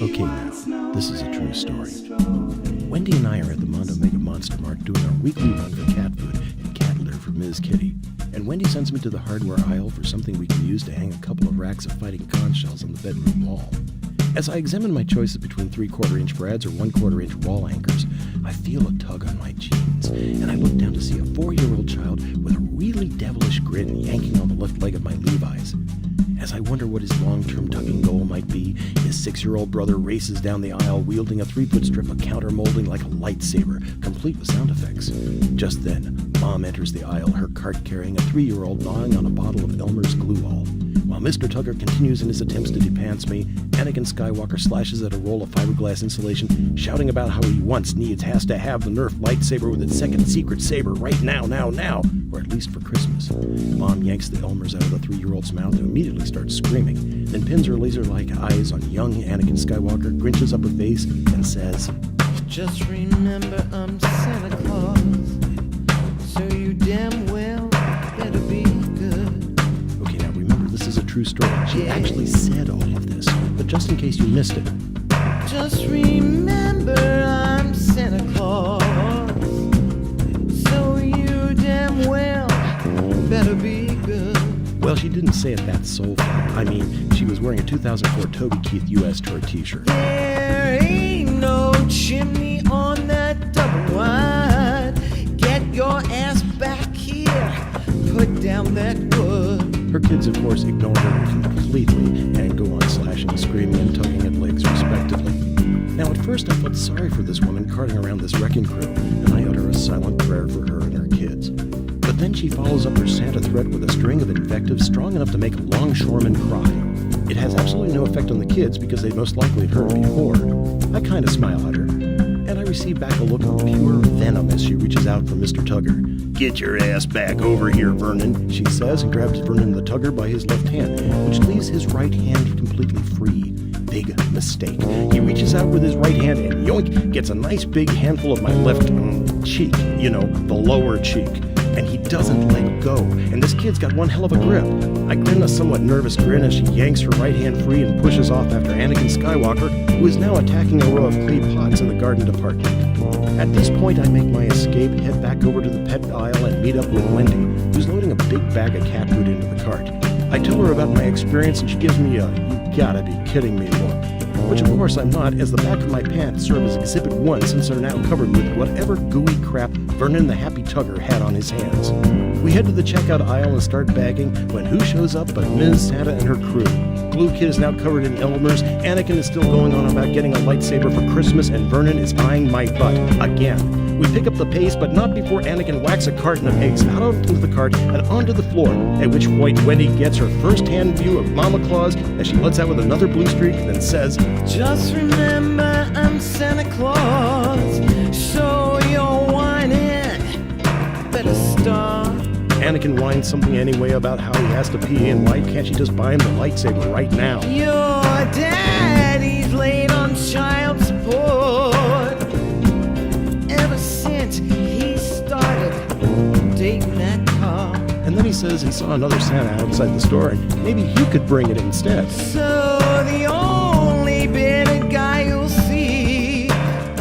Okay now, this is a true story. Wendy and I are at the Mondo Mega Monster Mart doing our weekly run for cat food and cat litter for Ms. Kitty. And Wendy sends me to the hardware aisle for something we can use to hang a couple of racks of fighting conch shells on the bedroom wall. As I examine my choices between 3/4-inch brads or 1/4-inch wall anchors, I feel a tug on my jeans, and I look down to see a 4-year-old child with a really devilish grin yanking on the left leg of my Levi's. As I wonder what his long-term tugging goal might be, his 6-year-old brother races down the aisle wielding a 3-foot strip of counter-molding like a lightsaber, complete with sound effects. Just then, Mom enters the aisle, her cart carrying a 3-year-old gnawing on a bottle of Elmer's glue-all. While Mr. Tugger continues in his attempts to depants me, Anakin Skywalker slashes at a roll of fiberglass insulation, shouting about how he has to have the Nerf lightsaber with its second secret saber right now, or at least for Christmas. Mom yanks the Elmers out of the 3-year-old's mouth and immediately starts screaming, then pins her laser-like eyes on young Anakin Skywalker, grinches up her face, and says, "Just remember I'm Santa Claus, so you damn well better be good." Okay, now remember, this is a true story. She actually said all of this, but just in case you missed it. Just remember I'm Santa Claus, so you damn well better be good. Well, she didn't say it that soulful. I mean, she was wearing a 2004 Toby Keith U.S. Tour t-shirt. There ain't no chimney on that double wide. Get your ass back here, put down that wood. Her kids, of course, ignore her completely and go on slashing, screaming, and tugging at legs, respectively. Now, at first, I felt sorry for this woman carting around this wrecking crew, and I utter a silent prayer for her and her kids. But then she follows up her Santa threat with a string of invectives strong enough to make a longshoreman cry. It has absolutely no effect on the kids because they most likely had heard it before. I kind of smile at her, and I receive back a look of pure venom as she reaches out for Mr. Tugger, Get your ass back over here, Vernon, she says, and grabs Vernon the Tugger by his left hand, which leaves his right hand completely free. Big mistake. He reaches out with his right hand and yoink, gets a nice big handful of my left cheek, you know, the lower cheek. And he doesn't let go. And this kid's got one hell of a grip. I grin a somewhat nervous grin as she yanks her right hand free and pushes off after Anakin Skywalker, who is now attacking a row of clay pots in the garden department. At this point, I make my escape, head back over to the pet aisle, and meet up with Wendy, who's loading a big bag of cat food into the cart. I tell her about my experience, and she gives me a "you gotta be kidding me" look. Which of course I'm not, as the back of my pants serve as Exhibit 1 since they're now covered with whatever gooey crap Vernon the Happy Tugger had on his hands. We head to the checkout aisle and start bagging when who shows up but Ms. Santa and her crew. Glue Kid is now covered in Elmer's, Anakin is still going on about getting a lightsaber for Christmas, and Vernon is eyeing my butt again. We pick up the pace, but not before Anakin whacks a carton of eggs out onto the cart and onto the floor, at which point Wendy gets her first-hand view of Mama Claus as she lets out with another blue streak and then says, Just remember I'm Santa Claus, so you're whining, better stop. Anakin whines something anyway about how he has to pee and why can't she just buy him the lightsaber right now. Your daddy's late on child support ever since he started dating that car. And then he says he saw another Santa outside the store and maybe he could bring it instead. So the only bitter guy you'll see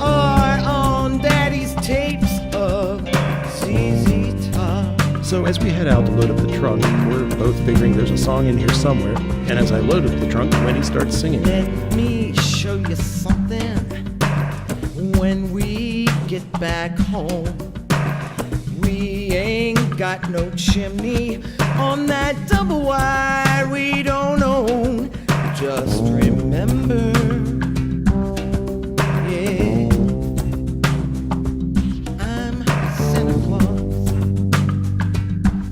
are on daddy's tapes of ZZ Top. So as we head out to load up the trunk, we're both figuring there's a song in here somewhere, and as I load up the trunk, Wendy starts singing. Let me show you something. When we get back home, we ain't got no chimney on that double wide we don't own. Just remember, yeah, I'm Santa Claus,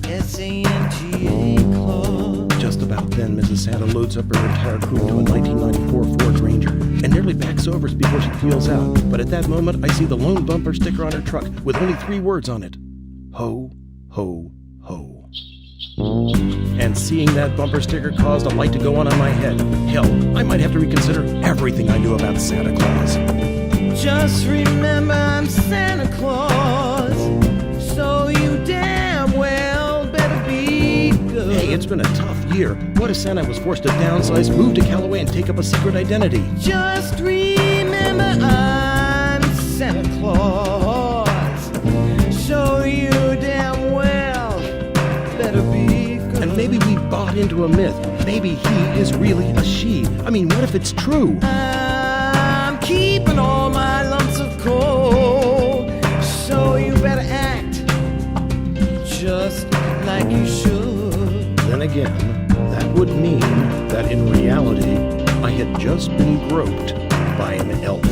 S-A-N-T-A Claus. Just about then, Mrs. Santa loads up her entire crew to a 1994 Ford Ranger and nearly backs over before she peels out. But at that moment, I see the lone bumper sticker on her truck with only 3 words on it. Ho, ho, ho. And seeing that bumper sticker caused a light to go on my head. Hell, I might have to reconsider everything I knew about Santa Claus. Just remember I'm Santa Claus, so you damn well better be good. Hey, it's been a tough year. What if Santa was forced to downsize, move to Callaway, and take up a secret identity? Just remember I'm Santa Claus, so you damn well better be good. And maybe we bought into a myth. Maybe he is really a she. I mean, what if it's true? I'm keeping all my lumps of coal, so you better act just like you should. Then again, that would mean that in reality, I had just been groped by an elf.